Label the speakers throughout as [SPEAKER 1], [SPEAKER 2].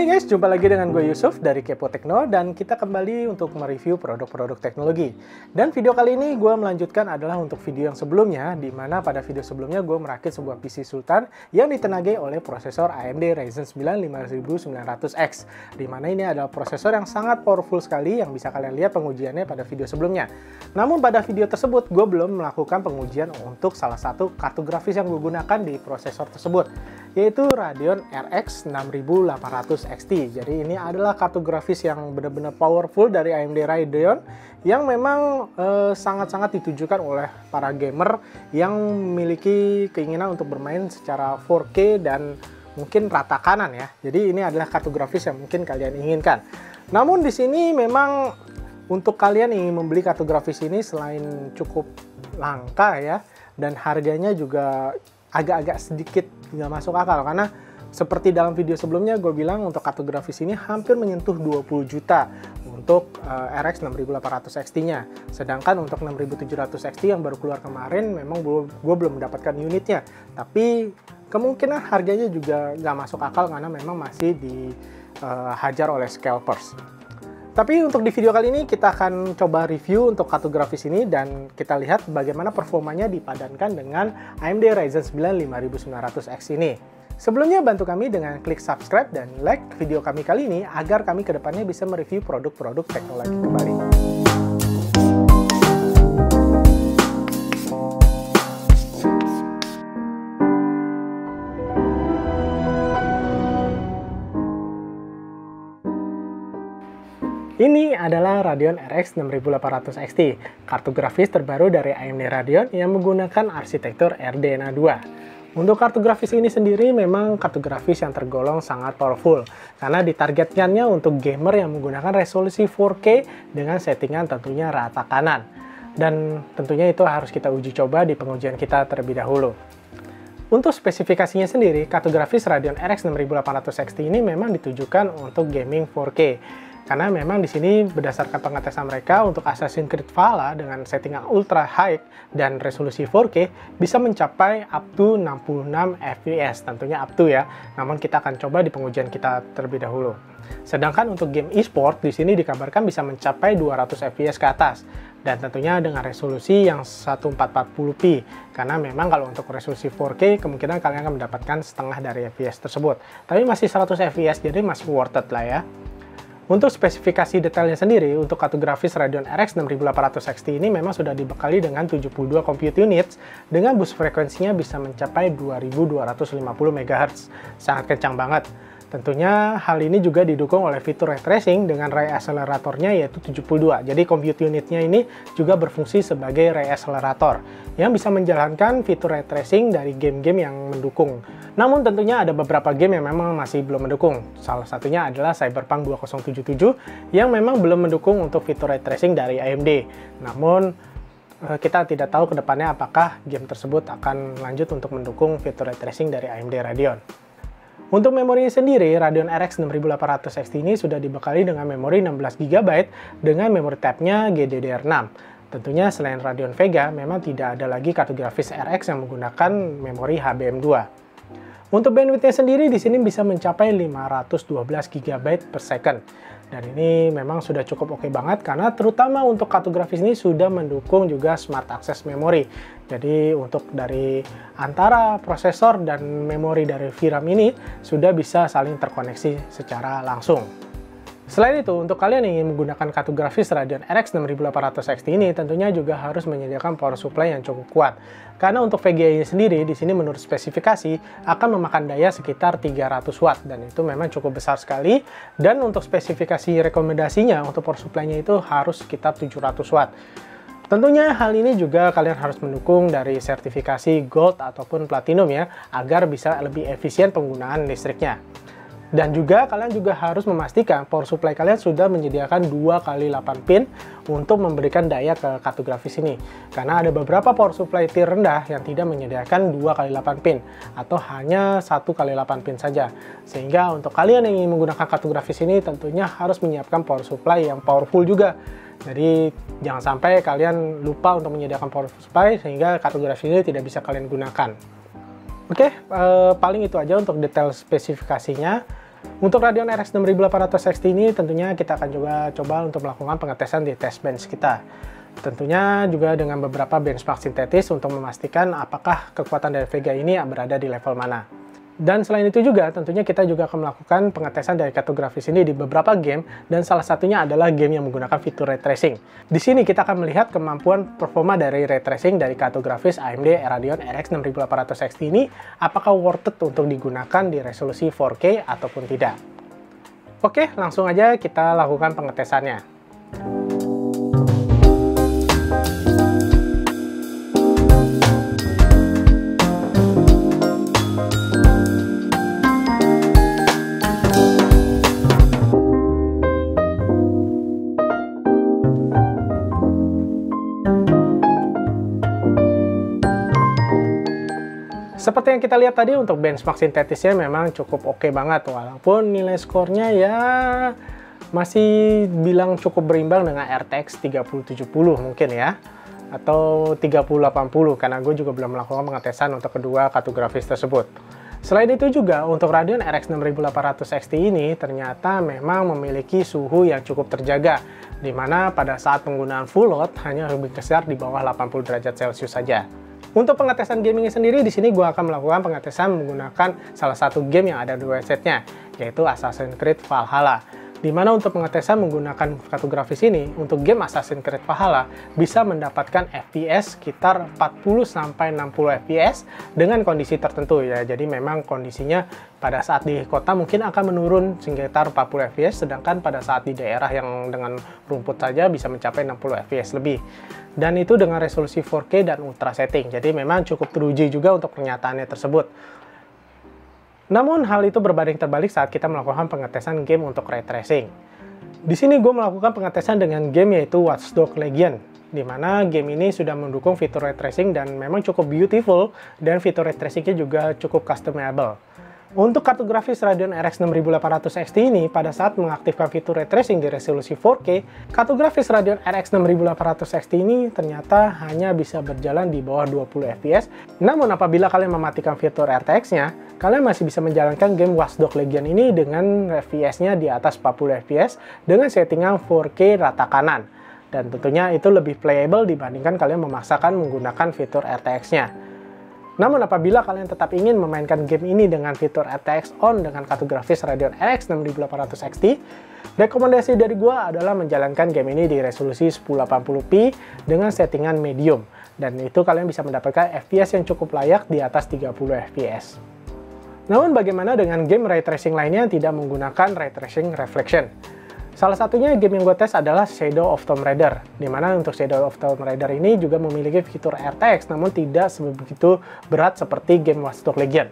[SPEAKER 1] Hey guys, jumpa lagi dengan gue Yusuf dari Kepo Tekno dan kita kembali untuk mereview produk-produk teknologi. Dan video kali ini gue melanjutkan adalah untuk video yang sebelumnya, di mana pada video sebelumnya gue merakit sebuah PC Sultan yang ditenagai oleh prosesor AMD Ryzen 9 5900X. Di mana ini adalah prosesor yang sangat powerful sekali yang bisa kalian lihat pengujiannya pada video sebelumnya. Namun pada video tersebut gue belum melakukan pengujian untuk salah satu kartu grafis yang gue gunakan di prosesor tersebut, yaitu Radeon RX 6800 XT. Jadi ini adalah kartu grafis yang benar-benar powerful dari AMD Radeon yang memang sangat-sangat ditujukan oleh para gamer yang memiliki keinginan untuk bermain secara 4K dan mungkin rata kanan ya. Jadi ini adalah kartu grafis yang mungkin kalian inginkan. Namun di sini memang untuk kalian ingin membeli kartu grafis ini selain cukup langka ya, dan harganya juga agak-agak sedikit nggak masuk akal, karena seperti dalam video sebelumnya gue bilang untuk kartu grafis ini hampir menyentuh 20 juta untuk RX 6800 XT-nya. Sedangkan untuk 6700 XT yang baru keluar kemarin memang gue belum mendapatkan unitnya. Tapi kemungkinan harganya juga nggak masuk akal karena memang masih dihajar oleh scalpers. Tapi untuk di video kali ini kita akan coba review untuk kartu grafis ini dan kita lihat bagaimana performanya dipadankan dengan AMD Ryzen 9 5900X ini. Sebelumnya bantu kami dengan klik subscribe dan like video kami kali ini agar kami kedepannya bisa mereview produk-produk teknologi kembali. Ini adalah Radeon RX 6800 XT, kartu grafis terbaru dari AMD Radeon yang menggunakan arsitektur RDNA 2. Untuk kartu grafis ini sendiri memang kartu grafis yang tergolong sangat powerful karena ditargetkannya untuk gamer yang menggunakan resolusi 4K dengan settingan tentunya rata kanan. Dan tentunya itu harus kita uji coba di pengujian kita terlebih dahulu. Untuk spesifikasinya sendiri, kartu grafis Radeon RX 6800 XT ini memang ditujukan untuk gaming 4K. Karena memang di sini berdasarkan pengetesan mereka untuk Assassin's Creed Valhalla dengan settingan ultra high dan resolusi 4K bisa mencapai up to 66 fps, tentunya up to ya. Namun kita akan coba di pengujian kita terlebih dahulu. Sedangkan untuk game e-sport di sini dikabarkan bisa mencapai 200 fps ke atas dan tentunya dengan resolusi yang 1440p. Karena memang kalau untuk resolusi 4K kemungkinan kalian akan mendapatkan setengah dari fps tersebut. Tapi masih 100 fps jadi masih worth it lah ya. Untuk spesifikasi detailnya sendiri, untuk kartu grafis Radeon RX 6800 XT ini memang sudah dibekali dengan 72 compute units dengan bus frekuensinya bisa mencapai 2250 MHz. Sangat kencang banget. Tentunya hal ini juga didukung oleh fitur ray tracing dengan ray acceleratornya yaitu 72. Jadi compute unitnya ini juga berfungsi sebagai ray accelerator yang bisa menjalankan fitur ray tracing dari game-game yang mendukung. Namun tentunya ada beberapa game yang memang masih belum mendukung. Salah satunya adalah Cyberpunk 2077 yang memang belum mendukung untuk fitur ray tracing dari AMD. Namun kita tidak tahu kedepannya apakah game tersebut akan lanjut untuk mendukung fitur ray tracing dari AMD Radeon. Untuk memorinya sendiri, Radeon RX 6800 XT ini sudah dibekali dengan memori 16 GB dengan memori tab-nya GDDR6. Tentunya selain Radeon Vega, memang tidak ada lagi kartu grafis RX yang menggunakan memori HBM2. Untuk bandwidth-nya sendiri di sini bisa mencapai 512 GB per second. Dan ini memang sudah cukup oke banget karena terutama untuk kartu grafis ini sudah mendukung juga Smart Access Memory. Jadi untuk dari antara prosesor dan memori dari VRAM ini sudah bisa saling terkoneksi secara langsung. Selain itu, untuk kalian yang ingin menggunakan kartu grafis Radeon RX 6800 XT ini tentunya juga harus menyediakan power supply yang cukup kuat. Karena untuk VGA sendiri di sini menurut spesifikasi akan memakan daya sekitar 300 watt dan itu memang cukup besar sekali. Dan untuk spesifikasi rekomendasinya untuk power supply-nya itu harus sekitar 700 watt. Tentunya hal ini juga kalian harus mendukung dari sertifikasi Gold ataupun Platinum ya, agar bisa lebih efisien penggunaan listriknya. Dan juga kalian juga harus memastikan power supply kalian sudah menyediakan 2x8 pin untuk memberikan daya ke kartu grafis ini. Karena ada beberapa power supply tier rendah yang tidak menyediakan 2x8 pin atau hanya 1x8 pin saja. Sehingga untuk kalian yang ingin menggunakan kartu grafis ini tentunya harus menyiapkan power supply yang powerful juga. Jadi jangan sampai kalian lupa untuk menyediakan power supply sehingga kartu grafis ini tidak bisa kalian gunakan. Oke, paling itu aja untuk detail spesifikasinya. Untuk Radeon RX 6800 XT ini tentunya kita akan juga coba untuk melakukan pengetesan di test bench kita. Tentunya juga dengan beberapa benchmark sintetis untuk memastikan apakah kekuatan dari Vega ini berada di level mana. Dan selain itu juga tentunya kita juga akan melakukan pengetesan dari kartu grafis ini di beberapa game, dan salah satunya adalah game yang menggunakan fitur ray tracing. Di sini kita akan melihat kemampuan performa dari ray tracing dari kartu grafis AMD Radeon RX 6800 XT ini apakah worth it untuk digunakan di resolusi 4K ataupun tidak. Oke, langsung aja kita lakukan pengetesannya. Seperti yang kita lihat tadi, untuk benchmark sintetisnya memang cukup oke banget, walaupun nilai skornya ya masih bilang cukup berimbang dengan RTX 3070 mungkin ya, atau 3080, karena gue juga belum melakukan pengetesan untuk kedua kartu grafis tersebut. Selain itu juga untuk Radeon RX 6800 XT ini ternyata memang memiliki suhu yang cukup terjaga, dimana pada saat penggunaan full load hanya lebih besar di bawah 80 derajat Celcius saja. Untuk pengetesan gamingnya sendiri, di sini gue akan melakukan pengetesan menggunakan salah satu game yang ada di websitenya, yaitu Assassin's Creed Valhalla. Dimana untuk pengetesan menggunakan kartu grafis ini, untuk game Assassin's Creed Valhalla bisa mendapatkan FPS sekitar 40-60 FPS dengan kondisi tertentu ya. Jadi memang kondisinya pada saat di kota mungkin akan menurun sekitar 40 FPS, sedangkan pada saat di daerah yang dengan rumput saja bisa mencapai 60 FPS lebih. Dan itu dengan resolusi 4K dan ultra setting. Jadi memang cukup teruji juga untuk pernyataannya tersebut. Namun hal itu berbanding terbalik saat kita melakukan pengetesan game untuk ray tracing. Di sini gue melakukan pengetesan dengan game yaitu Watch Dogs Legion, di mana game ini sudah mendukung fitur ray tracing dan memang cukup beautiful, dan fitur ray tracingnya juga cukup customizable. Untuk kartu grafis Radeon RX 6800 XT ini, pada saat mengaktifkan fitur ray tracing di resolusi 4K, kartu grafis Radeon RX 6800 XT ini ternyata hanya bisa berjalan di bawah 20 FPS. Namun apabila kalian mematikan fitur RTX-nya, kalian masih bisa menjalankan game Watch Dogs Legion ini dengan FPS-nya di atas 40 FPS dengan settingan 4K rata kanan. Dan tentunya itu lebih playable dibandingkan kalian memaksakan menggunakan fitur RTX-nya. Namun apabila kalian tetap ingin memainkan game ini dengan fitur RTX on dengan kartu grafis Radeon RX 6800 XT, rekomendasi dari gue adalah menjalankan game ini di resolusi 1080p dengan settingan medium. Dan itu kalian bisa mendapatkan FPS yang cukup layak di atas 30 FPS. Namun bagaimana dengan game ray tracing lainnya yang tidak menggunakan ray tracing reflection? Salah satunya game yang gue tes adalah Shadow of Tomb Raider, dimana untuk Shadow of Tomb Raider ini juga memiliki fitur RTX, namun tidak sebegitu berat seperti game Watch Dogs Legion.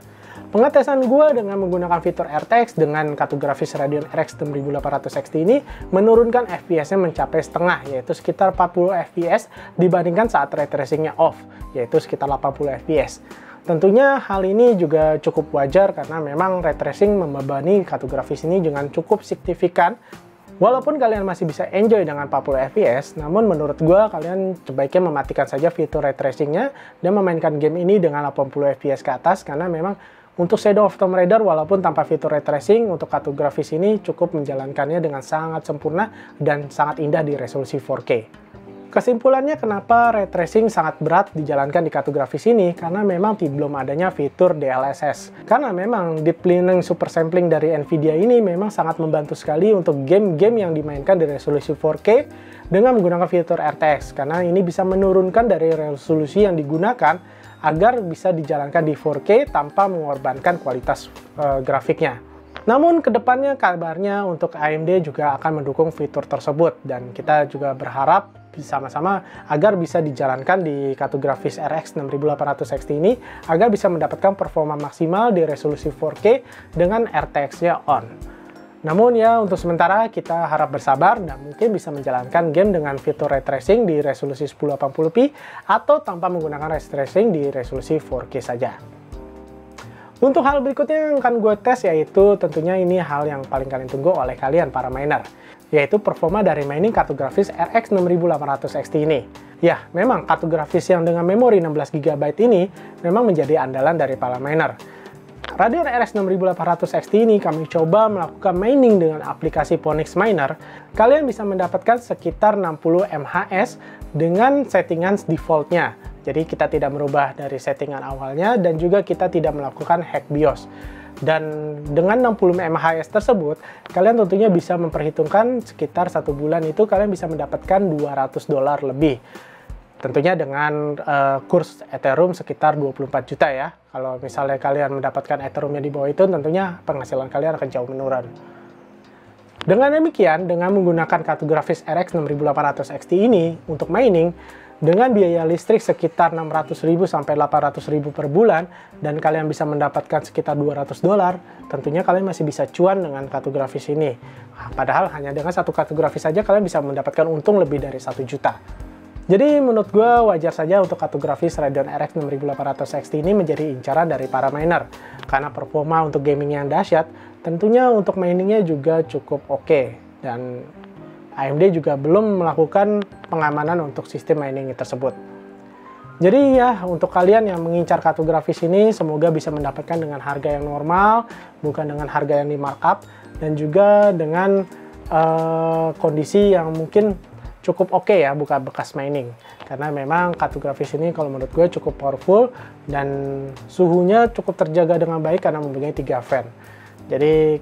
[SPEAKER 1] Pengetesan gue dengan menggunakan fitur RTX dengan kartu grafis Radeon RX 6800 XT ini menurunkan FPS-nya mencapai setengah, yaitu sekitar 40 FPS dibandingkan saat ray tracing-nya off, yaitu sekitar 80 FPS. Tentunya hal ini juga cukup wajar karena memang ray tracing membebani kartu grafis ini dengan cukup signifikan. Walaupun kalian masih bisa enjoy dengan 40 FPS, namun menurut gue kalian sebaiknya mematikan saja fitur ray tracing-nya dan memainkan game ini dengan 80 FPS ke atas, karena memang untuk Shadow of Tomb Raider walaupun tanpa fitur ray tracing, untuk kartu grafis ini cukup menjalankannya dengan sangat sempurna dan sangat indah di resolusi 4K. Kesimpulannya, kenapa ray tracing sangat berat dijalankan di kartu grafis ini? Karena memang belum adanya fitur DLSS. Karena memang Deep Learning Super Sampling dari Nvidia ini memang sangat membantu sekali untuk game-game yang dimainkan di resolusi 4K dengan menggunakan fitur RTX. Karena ini bisa menurunkan dari resolusi yang digunakan agar bisa dijalankan di 4K tanpa mengorbankan kualitas grafiknya. Namun kedepannya kabarnya untuk AMD juga akan mendukung fitur tersebut, dan kita juga berharap sama-sama agar bisa dijalankan di kartu grafis RX 6800 XT ini agar bisa mendapatkan performa maksimal di resolusi 4K dengan RTX-nya on. Namun ya untuk sementara kita harap bersabar dan mungkin bisa menjalankan game dengan fitur ray tracing di resolusi 1080p atau tanpa menggunakan ray tracing di resolusi 4K saja. Untuk hal berikutnya yang akan gue tes, yaitu tentunya ini hal yang paling kalian tunggu oleh kalian para miner, yaitu performa dari mining kartu grafis RX 6800 XT ini. Ya, memang kartu grafis yang dengan memori 16GB ini memang menjadi andalan dari para miner. Radeon RX 6800 XT ini kami coba melakukan mining dengan aplikasi Phoenix Miner. Kalian bisa mendapatkan sekitar 60 MHz dengan settingan defaultnya. Jadi kita tidak merubah dari settingan awalnya dan juga kita tidak melakukan hack BIOS. Dan dengan 60 MHz tersebut, kalian tentunya bisa memperhitungkan sekitar 1 bulan itu kalian bisa mendapatkan $200 lebih. Tentunya dengan kurs Ethereum sekitar 24 juta ya. Kalau misalnya kalian mendapatkan Ethereum-nya di bawah itu, tentunya penghasilan kalian akan jauh menurun. Dengan demikian, dengan menggunakan kartu grafis RX 6800 XT ini untuk mining, dengan biaya listrik sekitar 600.000 sampai 800.000 per bulan, dan kalian bisa mendapatkan sekitar $200, tentunya kalian masih bisa cuan dengan kartu grafis ini. Padahal hanya dengan satu kartu grafis saja kalian bisa mendapatkan untung lebih dari 1 juta. Jadi menurut gue wajar saja untuk kartu grafis Radeon RX 6800 XT ini menjadi incaran dari para miner. Karena performa untuk gaming yang dahsyat, tentunya untuk miningnya juga cukup oke. Dan AMD juga belum melakukan pengamanan untuk sistem mining tersebut. Jadi ya, untuk kalian yang mengincar kartu grafis ini, semoga bisa mendapatkan dengan harga yang normal, bukan dengan harga yang di markup, dan juga dengan kondisi yang mungkin cukup oke ya, bukan bekas mining. Karena memang kartu grafis ini kalau menurut gue cukup powerful dan suhunya cukup terjaga dengan baik karena mempunyai 3 fan. Jadi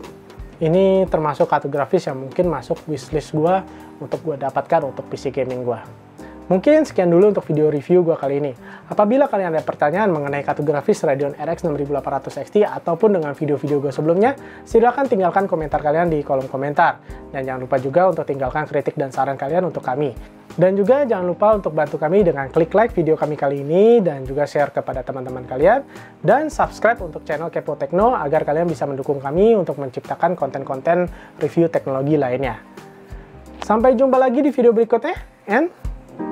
[SPEAKER 1] ini termasuk kartu grafis yang mungkin masuk wishlist gue untuk gue dapatkan untuk PC gaming gue. Mungkin sekian dulu untuk video review gue kali ini. Apabila kalian ada pertanyaan mengenai kartu grafis Radeon RX 6800 XT ataupun dengan video-video gue sebelumnya, silahkan tinggalkan komentar kalian di kolom komentar. Dan jangan lupa juga untuk tinggalkan kritik dan saran kalian untuk kami. Dan juga jangan lupa untuk bantu kami dengan klik like video kami kali ini dan juga share kepada teman-teman kalian. Dan subscribe untuk channel Kepo Tekno agar kalian bisa mendukung kami untuk menciptakan konten-konten review teknologi lainnya. Sampai jumpa lagi di video berikutnya, and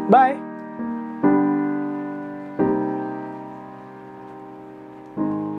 [SPEAKER 1] bye!